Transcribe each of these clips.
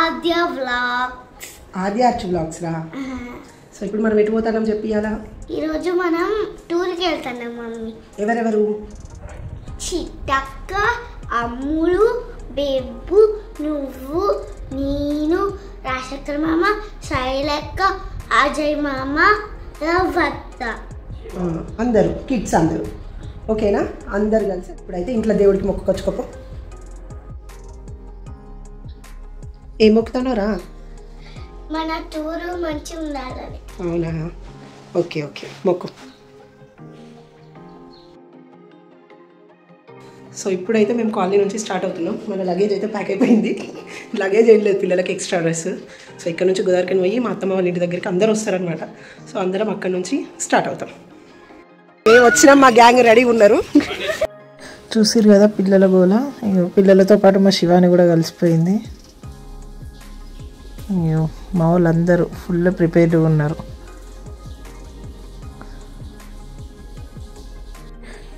ఆద్య vlogs. ఆద్య arch vlogs రా. So ఇప్పుడు మనం ఎటు పోతాం చెప్పియాలా? ఈరోజు మనం టూర్కి వెళ్తున్నాం మమ్మీ. ఎవరెవరు? చిట్టక్క, అమ్ములు, బెబ్బు, నువ్వు, నేను, రాజశేఖర్ మామ, శైలక్క, అజయ్ మామ, రవత్త. అందరూ కిడ్స్ అందరూ ఓకేనా? అందరు కలిసి ఇప్పుడైతే ఇంట్లో దేవుడికి మొక్కుకొచ్చుకోపో. ఏం మొక్కుతానోరా? మన టూరు మంచిగా ఉండాలని. అవునా? ఓకే ఓకే మొక్కు. సో ఇప్పుడైతే మేము కాలనీ నుంచి స్టార్ట్ అవుతున్నాం. మన లగేజ్ అయితే ప్యాక్ అయిపోయింది. లగేజ్ ఏం లేదు, పిల్లలకి ఎక్స్ట్రా డ్రెస్. సో ఇక్కడ నుంచి గోదావరికి పోయి మా అత్తమ్మ వాళ్ళ ఇంటి దగ్గరికి అందరూ వస్తారనమాట. సో అందరం అక్కడ నుంచి స్టార్ట్ అవుతాం. మేము వచ్చినాం, మా గ్యాంగ్ రెడీ ఉన్నారు. చూసిరు కదా పిల్లల గోల. పిల్లలతో పాటు మా శివాని కూడా కలిసిపోయింది. మా వాళ్ళందరూ ఫుల్ ప్రిపేర్డ్గా ఉన్నారు.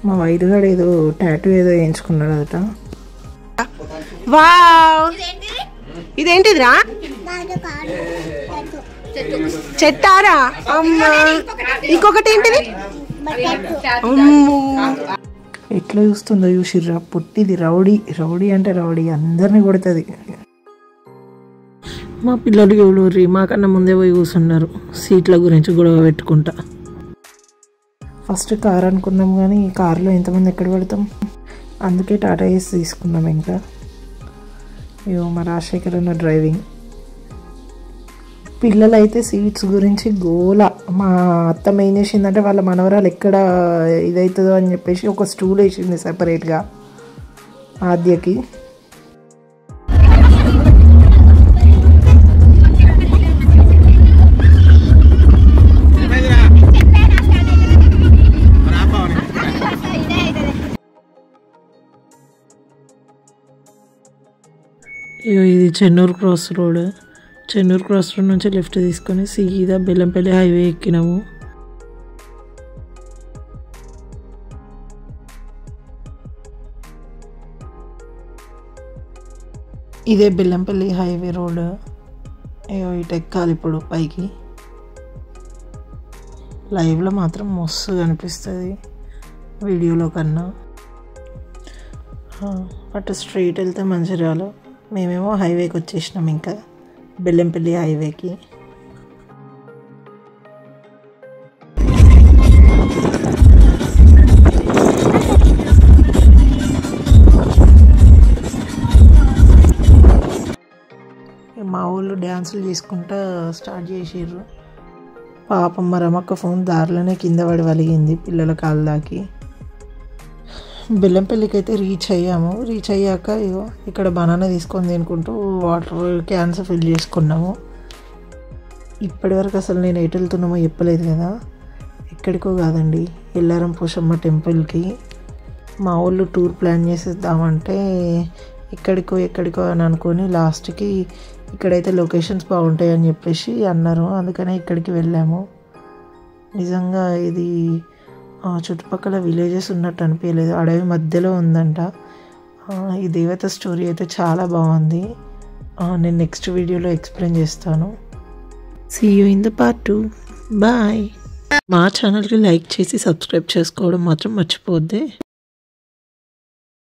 మా వైద్యుగాడు ఏదో టాటూ ఏదో వేయించుకున్నాడు అదట. వావ్, ఇదేంటిదిరా? చెట్టారా? అమ్మా, ఇంకొకటి ఏంటిది? ఎట్లా చూస్తుందో చూసిర్రా. పుట్టిది రౌడీ. రౌడీ అంటే రౌడీ, అందరినీ కొడుతుంది. మా పిల్లలు ఎవరు మాకన్నా ముందే పోయి కూర్చున్నారు సీట్ల గురించి గొడవ పెట్టుకుంటా. ఫస్ట్ కార్ అనుకున్నాం కానీ ఈ కార్లో ఎంతమంది ఎక్కడ పెడతాం, అందుకే టాటా ఏసీ తీసుకున్నాం. ఇంకా మా రాజశేఖర్ అన్న డ్రైవింగ్. పిల్లలైతే సీట్స్ గురించి గోల. మా అత్తమ్మ ఏం చేసిందంటే వాళ్ళ మనవరాలు ఎక్కడ ఇదవుతుందో అని చెప్పేసి ఒక స్టూల్ వేసింది సెపరేట్గా ఆద్యకి. ఇది Chennur cross road. Chennur cross road నుంచి లెఫ్ట్ తీసుకొని సీదా బెల్లంపల్లి హైవే ఎక్కినాము. ఇదే బెల్లంపల్లి హైవే రోడ్. ఇటు ఎక్కాలి ఇప్పుడు పైకి. లైవ్లో మాత్రం మస్తు కనిపిస్తుంది వీడియోలో కన్నా. అటు స్ట్రైట్ వెళ్తే మంచిర్యాల. మేమేమో హైవేకి వచ్చేసినాం, ఇంకా బెల్లంపల్లి హైవేకి. మా ఊళ్ళు డ్యాన్సులు చేసుకుంటా స్టార్ట్ చేసిర్రు. పాపం మా రమక్క ఫోన్ దారిలోనే కింద పడి వలిగింది పిల్లల కాలు దాకి. బెల్లంపల్లికి అయితే రీచ్ అయ్యాము. రీచ్ అయ్యాక ఇగో ఇక్కడ బనానా తీసుకొని తినుకుంటూ వాటర్ క్యాన్స్ ఫిల్ చేసుకున్నాము. ఇప్పటివరకు అసలు నేను ఎటు వెళ్తున్నామో చెప్పలేదు కదా. ఎక్కడికో కాదండి, ఎల్లారం పోషమ్మ టెంపుల్కి. మా వాళ్ళు టూర్ ప్లాన్ చేసేద్దామంటే ఎక్కడికో అని అనుకొని లాస్ట్కి ఇక్కడైతే లొకేషన్స్ బాగుంటాయి అని చెప్పేసి అన్నారు. అందుకనే ఇక్కడికి వెళ్ళాము. నిజంగా ఇది చుట్టుపక్కల విలేజెస్ ఉన్నట్టు అనిపించలేదు, అడవి మధ్యలో ఉందంట. ఈ దేవత స్టోరీ అయితే చాలా బాగుంది. నేను నెక్స్ట్ వీడియోలో ఎక్స్ప్లెయిన్ చేస్తాను. See you in the part 2. Bye. మా ఛానల్కి లైక్ చేసి సబ్స్క్రైబ్ చేసుకోవడం మాత్రం మర్చిపోద్ది.